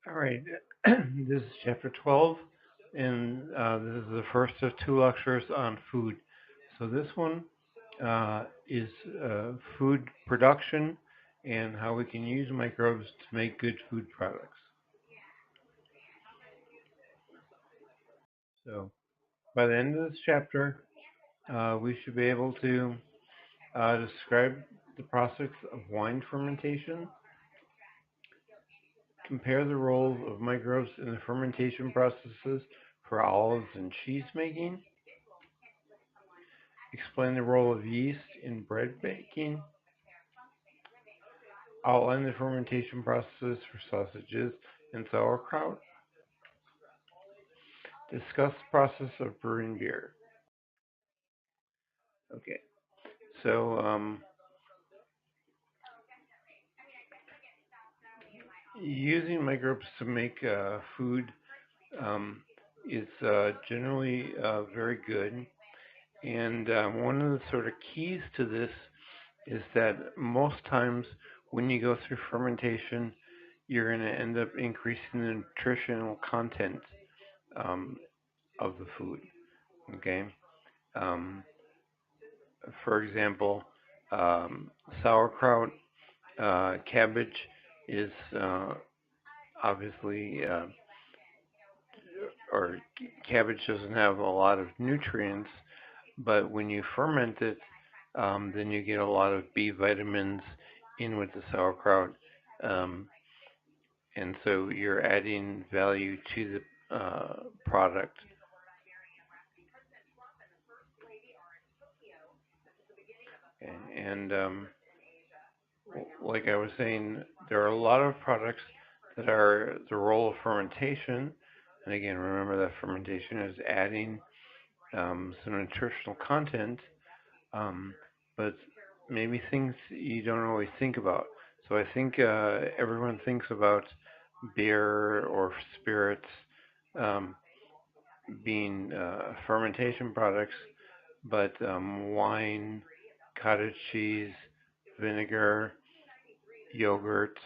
All right, this is chapter 12, and this is the first of two lectures on food. So this one is food production and how we can use microbes to make good food products. So by the end of this chapter, we should be able to describe the process of wine fermentation, compare the role of microbes in the fermentation processes for olives and cheese making, explain the role of yeast in bread baking, outline the fermentation processes for sausages and sauerkraut, discuss the process of brewing beer. Okay, so using microbes to make food um, is generally very good. And one of the sort of keys to this is that most times when you go through fermentation, you're going to end up increasing the nutritional content um, of the food. Okay. Um, for example, um, sauerkraut, cabbage is obviously, or cabbage doesn't have a lot of nutrients, but when you ferment it, then you get a lot of B vitamins in with the sauerkraut, um, and so you're adding value to the product. And like I was saying, there are a lot of products that are the role of fermentation. And again, remember that fermentation is adding some nutritional content, um, but maybe things you don't always think about. So I think everyone thinks about beer or spirits um, being fermentation products, but wine, cottage cheese, vinegar, yogurt,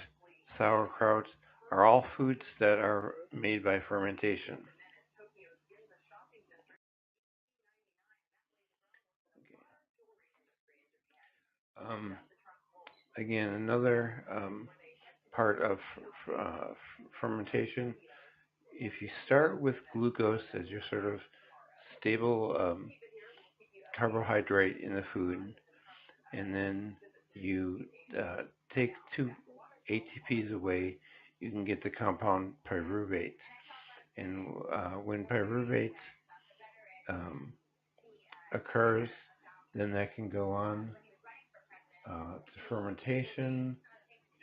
sauerkraut are all foods that are made by fermentation. Um, Again, another part of fermentation, if you start with glucose as your sort of stable carbohydrate in the food, and then you uh, take two ATPs away, you can get the compound pyruvate. And when pyruvate um, occurs, then that can go on to fermentation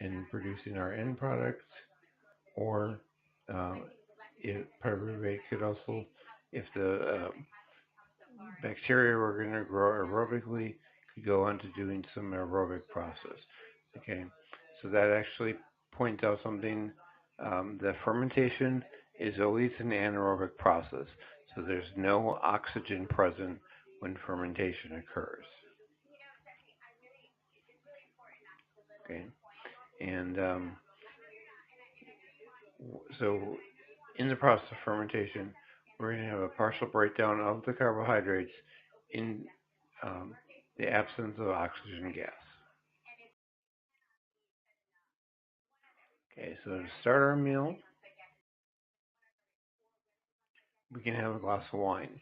and producing our end products, or uh, pyruvate could also, if the bacteria were going to grow aerobically, could go on to doing some aerobic process. Okay, so that actually points out something that fermentation is always an anaerobic process. So there's no oxygen present when fermentation occurs. Okay, and so in the process of fermentation, we're going to have a partial breakdown of the carbohydrates in um, the absence of oxygen gas. Okay, so to start our meal, we can have a glass of wine.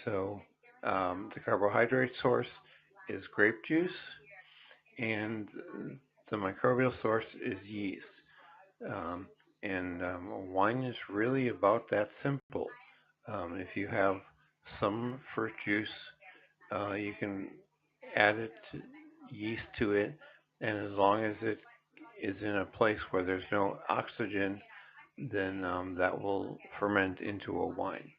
So the carbohydrate source is grape juice, and the microbial source is yeast. Um, and wine is really about that simple. If you have some fruit juice, you can add yeast to it, and as long as it is in a place where there's no oxygen, then that will ferment into a wine.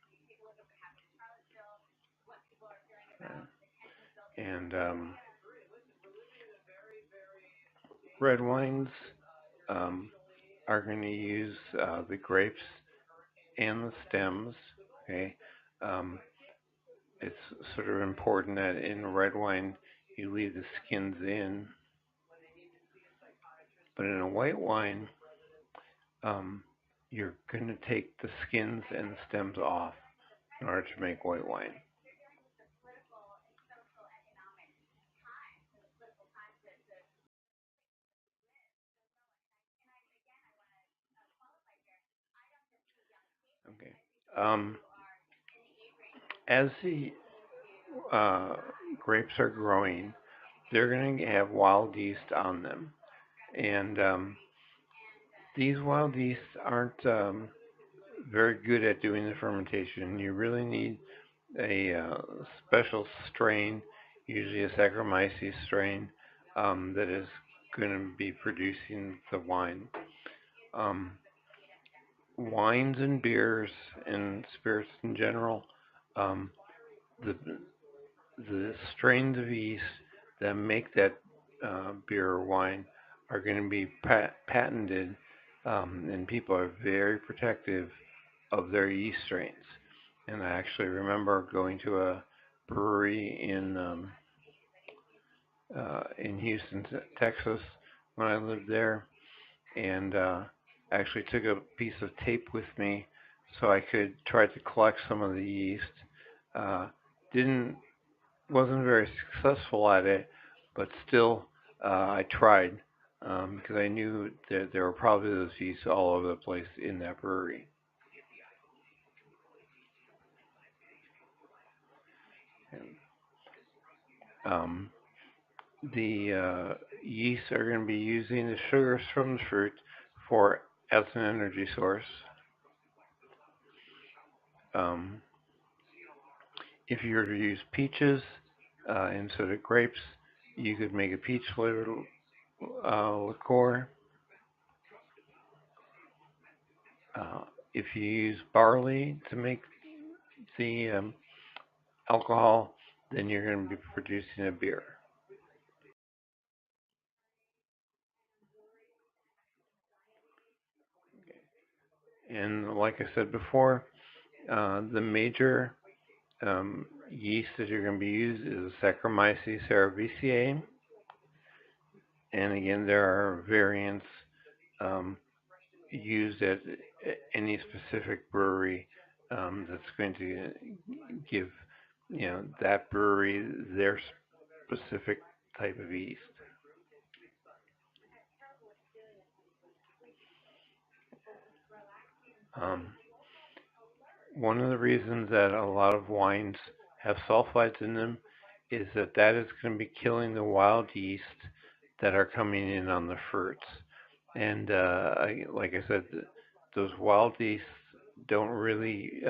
And red wines um, are going to use the grapes and the stems. Okay, um, it's sort of important that in red wine you leave the skins in, but in a white wine, um, you're going to take the skins and the stems off in order to make white wine. Okay. Um, as the uh, grapes are growing, they're going to have wild yeast on them, and these wild yeast aren't very good at doing the fermentation. You really need a special strain, usually a Saccharomyces strain, that is going to be producing the wine. Um, Wines and beers and spirits in general, um, the strains of yeast that make that beer or wine are going to be patented, and people are very protective of their yeast strains. And I actually remember going to a brewery in Houston, Texas, when I lived there, and actually took a piece of tape with me so I could try to collect some of the yeast. Uh, didn't Wasn't very successful at it, but still I tried because I knew that there were probably those yeasts all over the place in that brewery. And, um, the yeasts are going to be using the sugars from the fruit for as an energy source. Um, if you were to use peaches instead of grapes, you could make a peach flavored liqueur. Uh, if you use barley to make the alcohol, then you're going to be producing a beer. And like I said before, the major yeast that you're going to be using is Saccharomyces cerevisiae. And again, there are variants um, used at any specific brewery that's going to give that brewery their specific type of yeast. Um, One of the reasons that a lot of wines have sulfites in them is that is going to be killing the wild yeast that are coming in on the fruits. And like I said, those wild yeasts don't really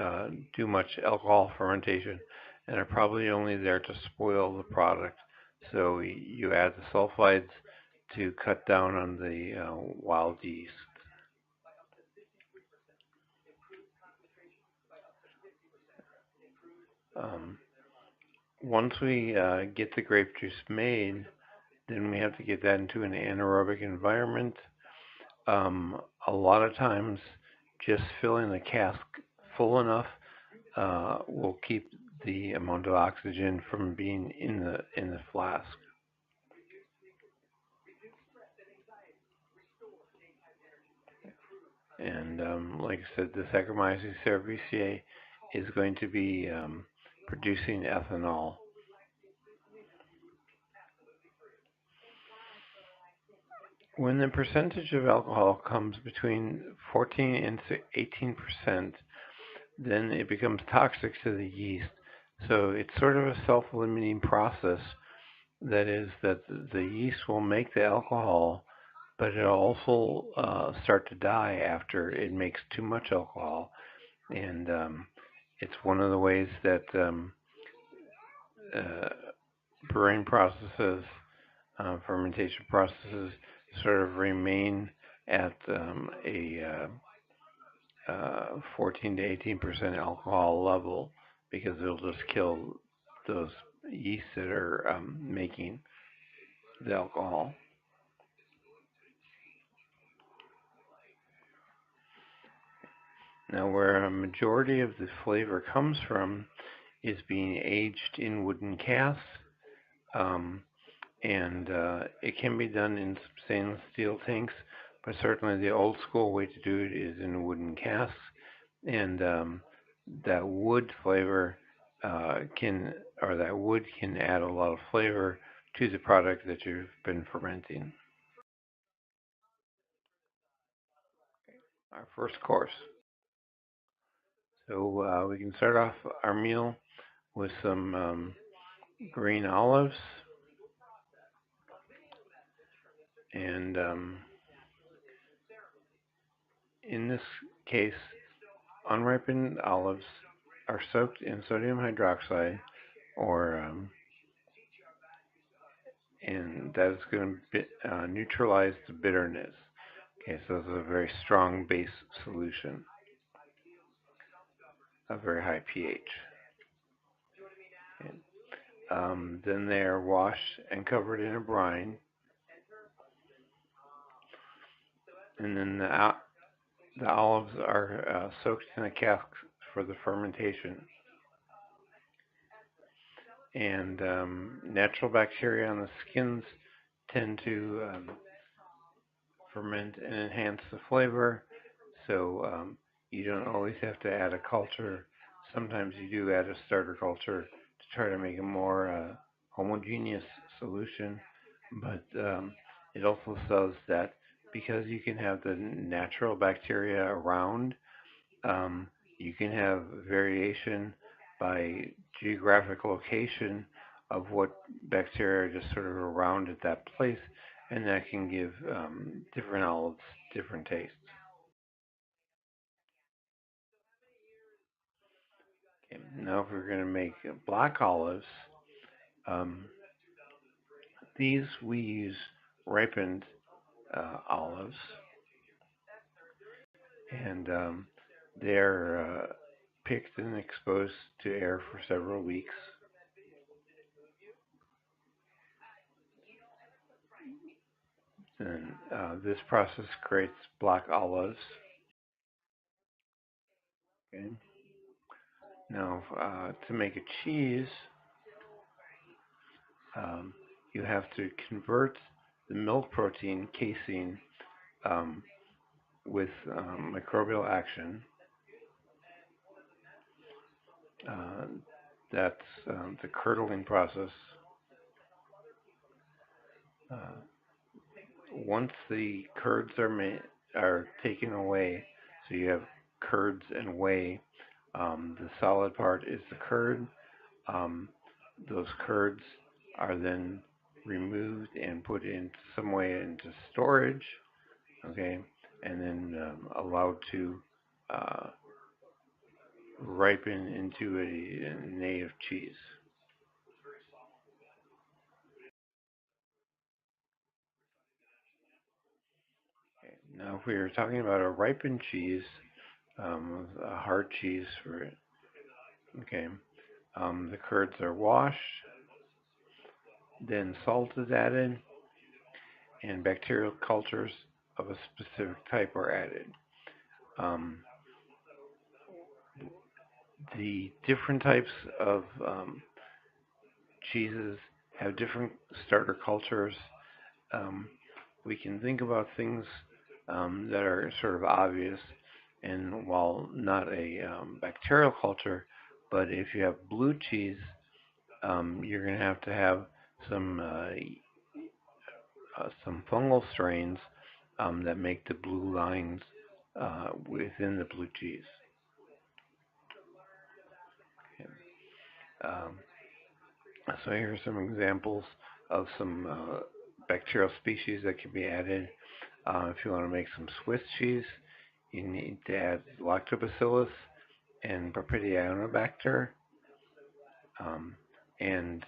do much alcohol fermentation and are probably only there to spoil the product. So you add the sulfides to cut down on the wild yeast. Um, Once we get the grape juice made, then we have to get that into an anaerobic environment. A lot of times, just filling the cask full enough will keep the amount of oxygen from being in the flask. And like I said, the Saccharomyces cerevisiae is going to be producing ethanol. When the percentage of alcohol comes between 14 and 18%, then it becomes toxic to the yeast. So it's sort of a self-limiting process. That is, that the yeast will make the alcohol, but it'll also start to die after it makes too much alcohol. And it's one of the ways that uh, brewing processes, fermentation processes, sort of remain at a 14 to 18% alcohol level because it'll just kill those yeasts that are making the alcohol. Now, where a majority of the flavor comes from is being aged in wooden casks, um, and it can be done in stainless steel tanks, But certainly the old school way to do it is in wooden casks, and that wood flavor that wood can add a lot of flavor to the product that you've been fermenting. Our first course. So we can start off our meal with some green olives, and in this case, unripened olives are soaked in sodium hydroxide, or and that is going to neutralize the bitterness. Okay, so it's a very strong base solution, a very high pH. And, then they are washed and covered in a brine, and then the olives are soaked in a cask for the fermentation. And natural bacteria on the skins tend to ferment and enhance the flavor. So you don't always have to add a culture. Sometimes you do add a starter culture to try to make a more homogeneous solution. But it also says that because you can have the natural bacteria around, um, you can have variation by geographic location of what bacteria are just sort of around at that place, and that can give different olives different tastes. Okay, now, if we're going to make black olives, um, these we use ripened olives, and they're picked and exposed to air for several weeks. And this process creates black olives. Okay. Now, to make a cheese, um, you have to convert the milk protein casein um, with microbial action. Uh, that's the curdling process. Uh, Once the curds are taken away, so you have curds and whey. The solid part is the curd. Um, those curds are then removed and put in some way into storage, okay, and then allowed to uh, ripen into a native cheese. Okay. Now, if we are talking about a ripened cheese, a hard cheese for it, okay, the curds are washed, then salt is added, and bacterial cultures of a specific type are added. Um, the different types of cheeses have different starter cultures. Um, we can think about things that are sort of obvious, and while not a bacterial culture, but if you have blue cheese, you're going to have some fungal strains that make the blue lines within the blue cheese. Okay. Um, so here are some examples of some bacterial species that can be added. If you want to make some Swiss cheese, you need to add lactobacillus and Propionibacter. Um, and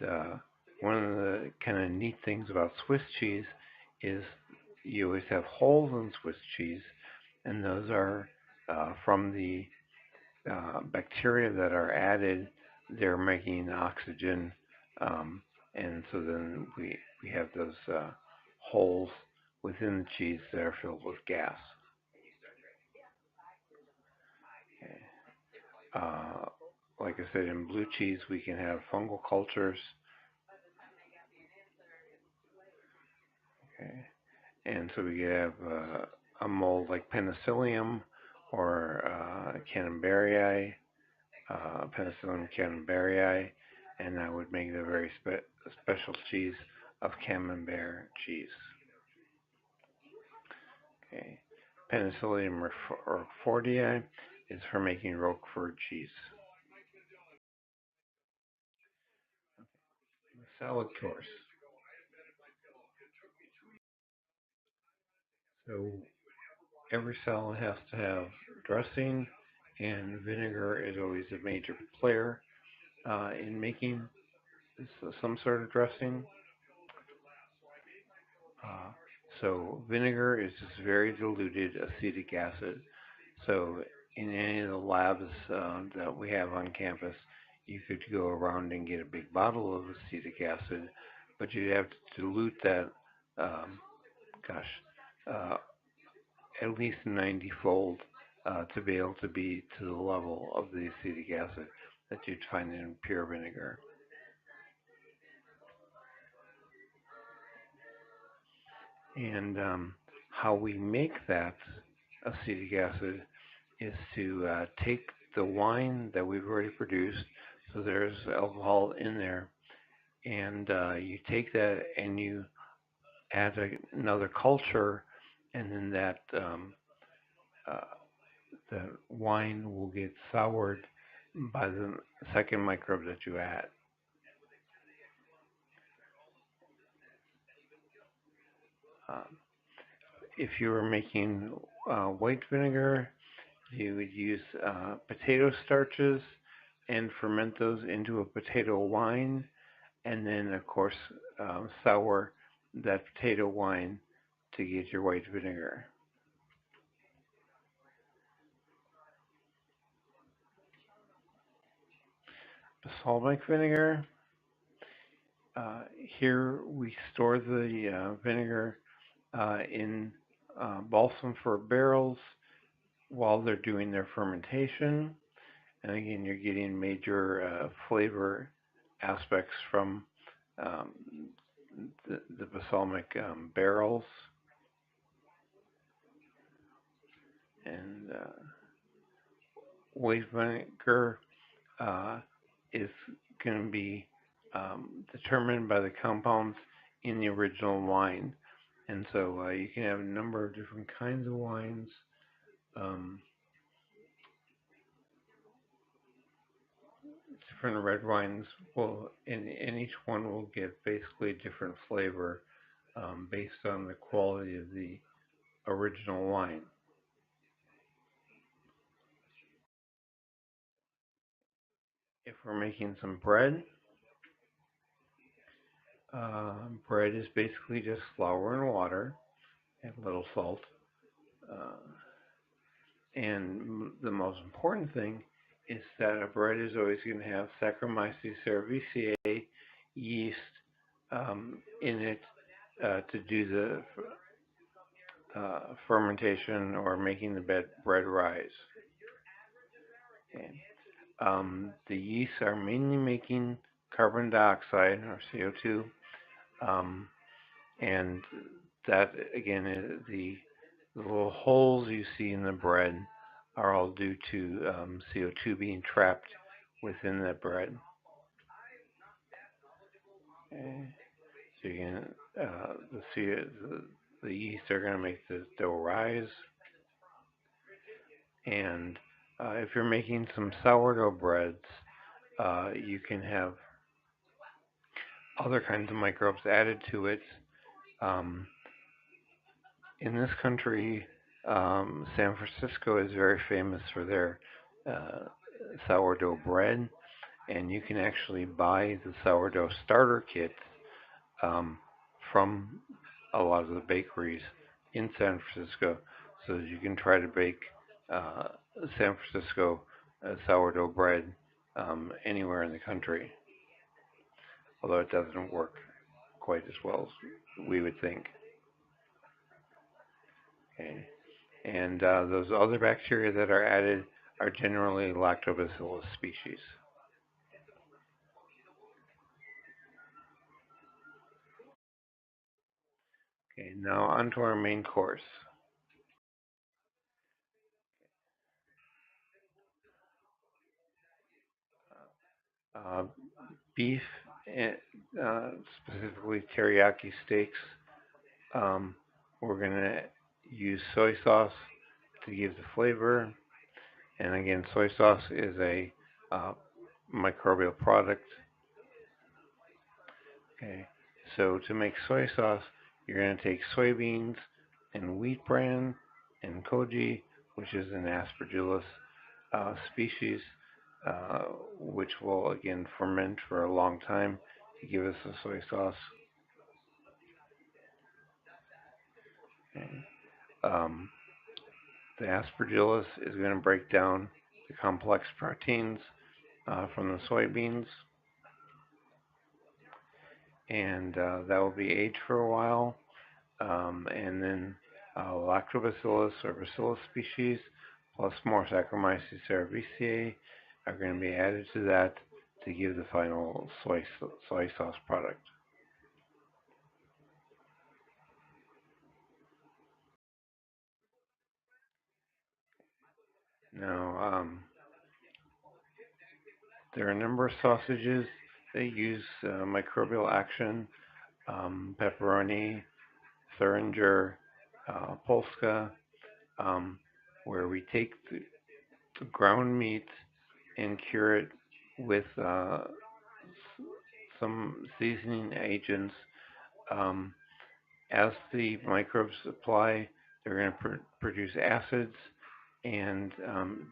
one of the kind of neat things about Swiss cheese is you always have holes in Swiss cheese, and those are from the bacteria that are added. They're making oxygen, um, and so then we have those holes within the cheese that are filled with gas. Okay. Like I said, in blue cheese we can have fungal cultures. Okay. And so we have a mold like Penicillium or Canterburii, Penicillium canterburii, and I would make the very special cheese of Camembert cheese. Okay. Penicillium roquefortii is for making Roquefort cheese. Salad course. So every salad has to have dressing, and vinegar is always a major player in making some sort of dressing. Uh, so vinegar is just very diluted acetic acid. So in any of the labs that we have on campus, you could go around and get a big bottle of acetic acid, but you'd have to dilute that, um, gosh, uh, at least 90-fold to be able to be to the level of the acetic acid that you'd find in pure vinegar. And how we make that acetic acid is to take the wine that we've already produced, so there's alcohol in there, and you take that and you add another culture, and then uh, the wine will get soured by the second microbe that you add. Um, if you were making white vinegar, you would use potato starches and ferment those into a potato wine, and then, of course, sour that potato wine to get your white vinegar. Balsamic vinegar. Uh, Here we store the vinegar in balsam for barrels while they're doing their fermentation. And again, you're getting major flavor aspects from um, the balsamic barrels. And white vinegar uh, is going to be determined by the compounds in the original wine. And so you can have a number of different kinds of wines. Um, Different red wines will, and each one will get basically a different flavor based on the quality of the original wine. If we're making some bread, bread is basically just flour and water and a little salt. Uh, and the most important thing is that a bread is always going to have Saccharomyces cerevisiae yeast in it to do the fermentation or making the bread rise. Okay. The yeasts are mainly making carbon dioxide or CO2, um, and that again is the little holes you see in the bread are all due to CO2 being trapped within the bread. Okay. So you can, the yeast are going to make the dough rise, and if you're making some sourdough breads, you can have other kinds of microbes added to it. Um, in this country, San Francisco is very famous for their uh, sourdough bread, and you can actually buy the sourdough starter kit um, from a lot of the bakeries in San Francisco, so that you can try to bake uh, San Francisco sourdough bread anywhere in the country, although it doesn't work quite as well as we would think. Okay. And those other bacteria that are added are generally lactobacillus species. Okay, now on to our main course. uh, beef, specifically teriyaki steaks. Um, we're going to use soy sauce to give the flavor. And again, soy sauce is a uh, microbial product. Okay, so to make soy sauce, you're going to take soybeans and wheat bran and koji, which is an aspergillus species, uh, which will again ferment for a long time to give us a soy sauce. Okay. Um, the aspergillus is going to break down the complex proteins from the soybeans, and that will be aged for a while. And then Lactobacillus or Bacillus species plus more Saccharomyces cerevisiae are going to be added to that to give the final soy sauce product. Now, there are a number of sausages that use microbial action: pepperoni, Thuringer, Polska, um, where we take the ground meat and cure it with some seasoning agents. Um, as the microbes apply, they're going to produce acids, and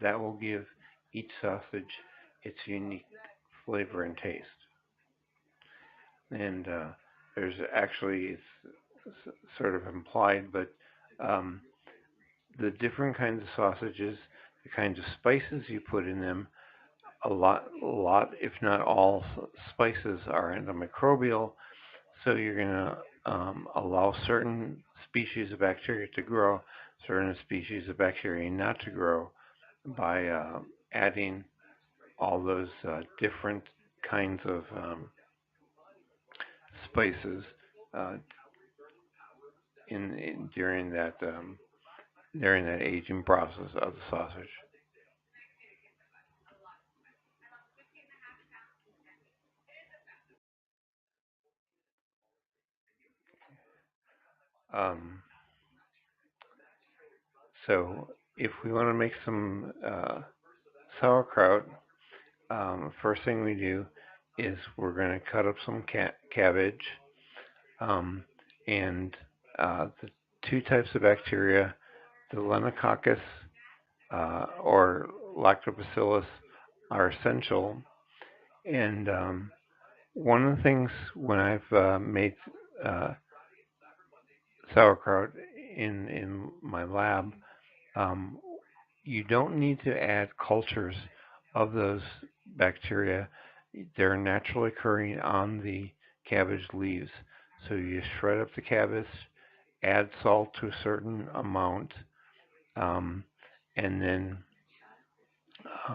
that will give each sausage its unique flavor and taste. And there's actually, it's sort of implied, but um, the different kinds of sausages, the kinds of spices you put in them, if not all spices are antimicrobial. So you're going to allow certain species of bacteria to grow, certain species of bacteria not to grow by adding all those different kinds of spices uh, in during that aging process of the sausage. Um, so if we want to make some sauerkraut, first thing we do is we're going to cut up some cabbage, um, and the two types of bacteria, the Lenococcus or Lactobacillus, are essential. And one of the things when I've made uh, sauerkraut in my lab, um, you don't need to add cultures of those bacteria. They're naturally occurring on the cabbage leaves. So you shred up the cabbage, add salt to a certain amount, um, and then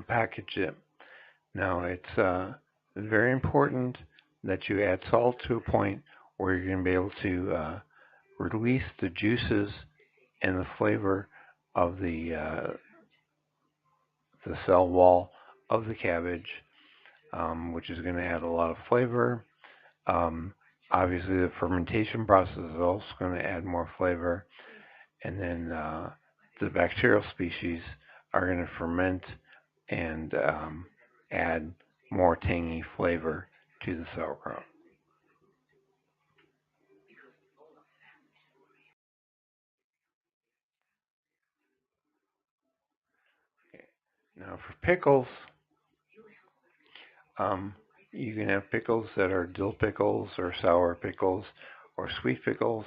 package it. Now it's very important that you add salt to a point where you're going to be able to release the juices and the flavor of the cell wall of the cabbage, which is going to add a lot of flavor. Um, Obviously, the fermentation process is also going to add more flavor, and then the bacterial species are going to ferment and add more tangy flavor to the sauerkraut. Okay. Now, for pickles, um, you can have pickles that are dill pickles or sour pickles or sweet pickles,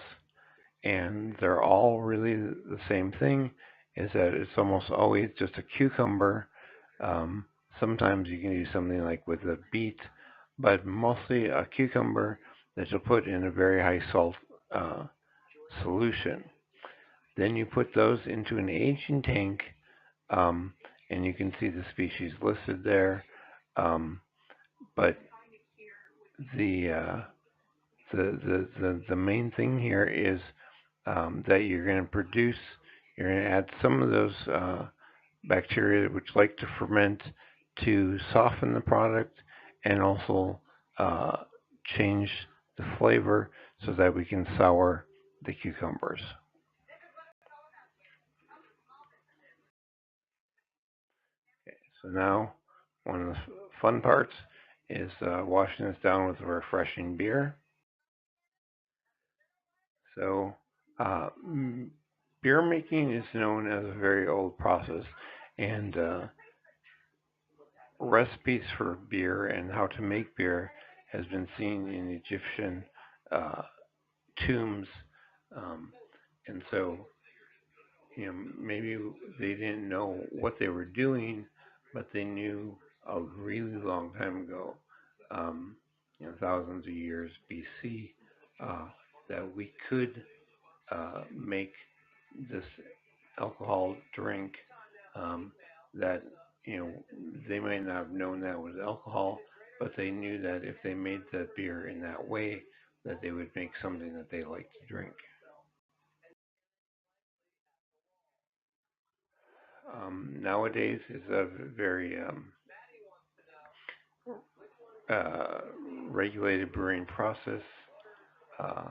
and they're all really the same thing. Is that it's almost always just a cucumber. Um, Sometimes you can do something like with a beet, but mostly a cucumber that you'll put in a very high salt uh, solution. Then you put those into an aging tank, um, and you can see the species listed there. Um, but the, uh, the main thing here is that you're going to produce, you're going to add some of those bacteria which like to ferment to soften the product, and also uh, change the flavor so that we can sour the cucumbers. Okay, so now one of the fun parts is washing this down with a refreshing beer. So beer making is known as a very old process, and recipes for beer and how to make beer has been seen in Egyptian uh, tombs. Um, and so, maybe they didn't know what they were doing, but they knew a really long time ago, thousands of years BC, uh, that we could make this alcohol drink um, that you know they might not have known that was alcohol, but they knew that if they made the beer in that way, that they would make something that they liked to drink. Nowadays, it's a very uh, regulated brewing process. Uh,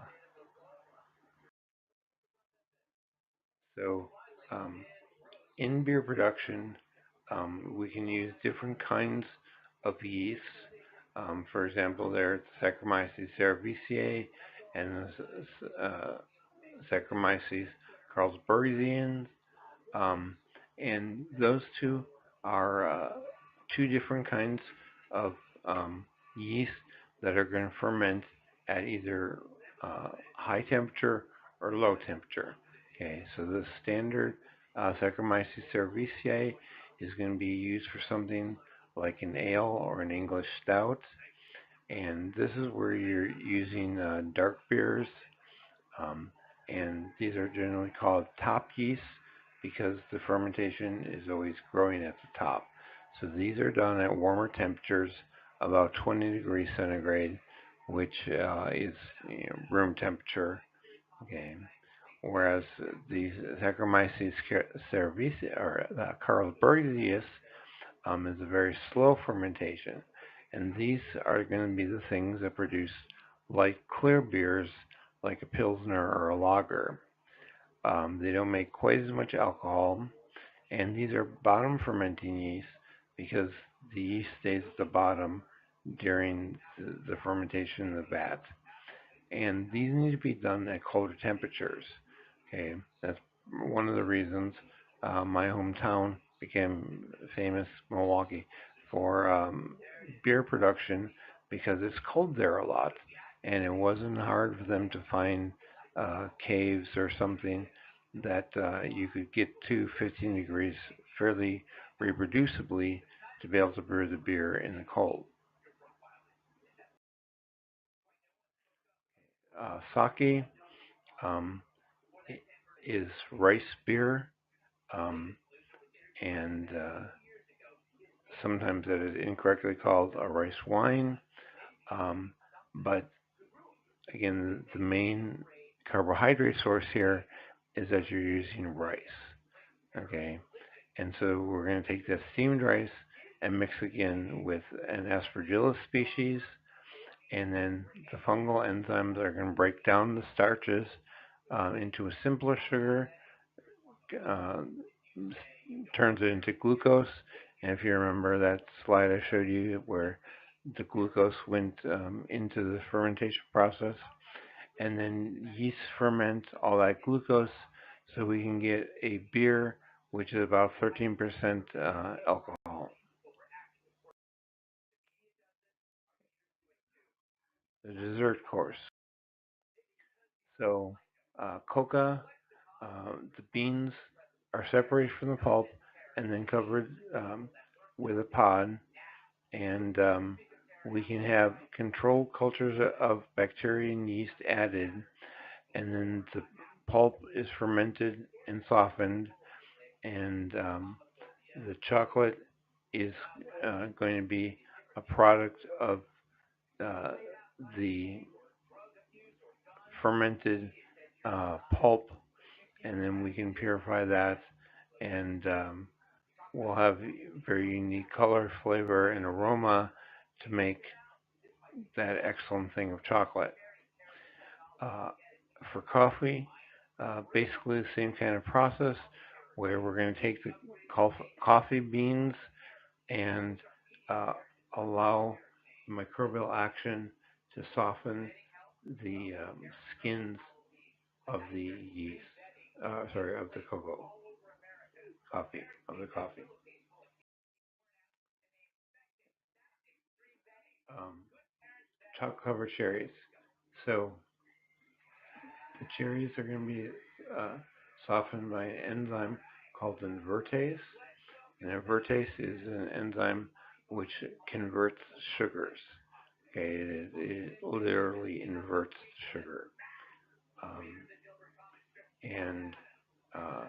so, um, in beer production, we can use different kinds of yeast. For example, there's Saccharomyces cerevisiae and uh, Saccharomyces carlsbergians, um, and those two are two different kinds of yeast that are going to ferment at either high temperature or low temperature. Okay, so the standard Saccharomyces cerevisiae is going to be used for something like an ale or an English stout, and this is where you're using dark beers, um, and these are generally called top yeast because the fermentation is always growing at the top. So these are done at warmer temperatures, about 20 degrees centigrade, which is room temperature. Okay. Whereas the Saccharomyces cerevisiae or Carlsbergius is a very slow fermentation, and these are going to be the things that produce light clear beers like a pilsner or a lager. They don't make quite as much alcohol, and these are bottom fermenting yeast because the yeast stays at the bottom during the fermentation in the vat. And these need to be done at colder temperatures. Okay, that's one of the reasons my hometown became famous, Milwaukee, for beer production because it's cold there a lot, and it wasn't hard for them to find caves or something that you could get to 15 degrees fairly reproducibly to be able to brew the beer in the cold. Sake um, is rice beer, um, and sometimes it is incorrectly called a rice wine. Um, but again, the main carbohydrate source here is that you're using rice. Okay, and so we're going to take that steamed rice and mix again with an aspergillus species, and then the fungal enzymes are going to break down the starches into a simpler sugar, uh, turns it into glucose. And if you remember that slide I showed you where the glucose went into the fermentation process, and then yeast ferment all that glucose so we can get a beer which is about 13% alcohol. The dessert course. So, coca, the beans are separated from the pulp and then covered with a pod, and we can have controlled cultures of bacteria and yeast added, and then the pulp is fermented and softened, and the chocolate is going to be a product of uh, the fermented pulp, and then we can purify that, and we'll have very unique color, flavor, and aroma, to make that excellent thing of chocolate. Uh, for coffee, basically the same kind of process where we're going to take the coffee beans and uh, allow microbial action to soften the skins of the yeast. Of the coffee. Um, Chocolate covered cherries. So the cherries are going to be uh, softened by an enzyme called invertase. And invertase is an enzyme which converts sugars. Okay, it literally inverts sugar. Um, and uh,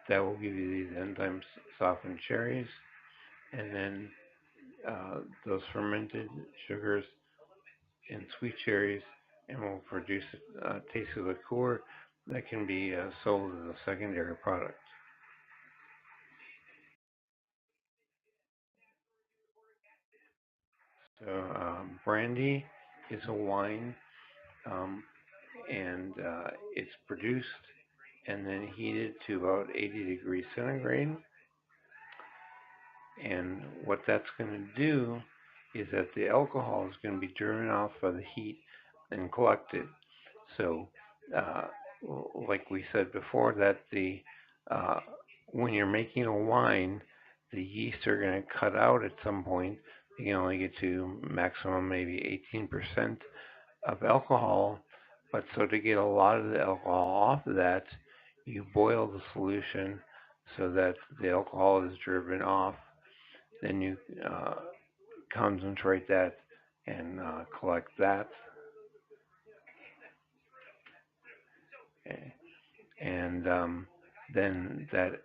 that will give you these enzymes softened cherries. And then those fermented sugars in sweet cherries and will produce a tasty liqueur that can be sold as a secondary product. So brandy is a wine, um, and it's produced and then heated to about 80 degrees centigrade. And what that's going to do is that the alcohol is going to be driven off by the heat and collected. So, uh, like we said before, that the uh, when you're making a wine, the yeast are going to cut out at some point. You can only get to maximum maybe 18% of alcohol. But so to get a lot of the alcohol off of that, you boil the solution so that the alcohol is driven off. Then you concentrate that and collect that. And then that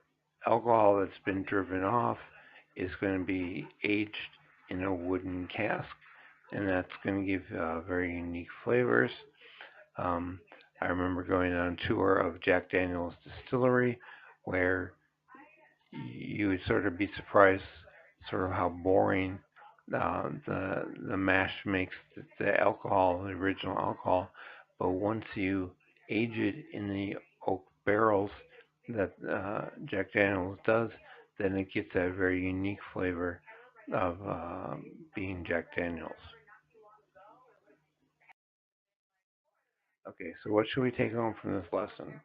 alcohol that's been driven off is going to be aged in a wooden cask, and that's going to give very unique flavors. Um, I remember going on a tour of Jack Daniel's distillery where you would sort of be surprised sort of how boring the mash makes the alcohol, the original alcohol. But once you age it in the oak barrels that Jack Daniel's does, then it gets that very unique flavor of being Jack Daniel's. Okay, so what should we take home from this lesson?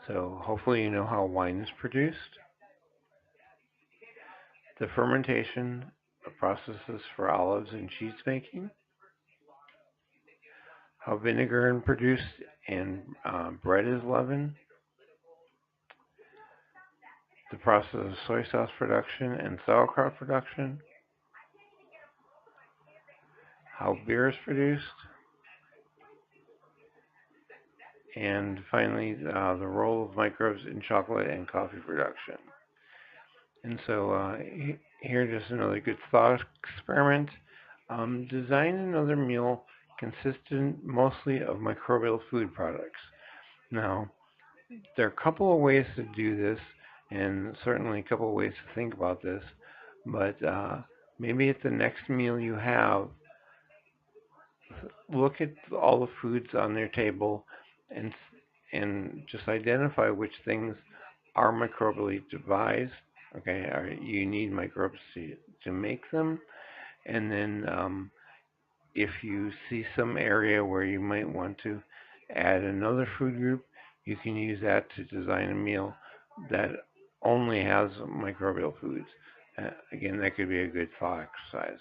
So hopefully you know how wine is produced, the fermentation processes for olives and cheese making, how vinegar is produced and bread is leavened, the process of soy sauce production and sauerkraut production, how beer is produced, and finally the role of microbes in chocolate and coffee production. And so here's just another good thought experiment. Design another meal consistent mostly of microbial food products. Now, there are a couple of ways to do this, and certainly a couple of ways to think about this. But maybe at the next meal you have, look at all the foods on your table, and just identify which things are microbially devised. Okay, you need microbes to make them, and then if you see some area where you might want to add another food group, you can use that to design a meal that only has microbial foods. Again, that could be a good thought exercise.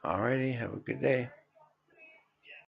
Alrighty, have a good day.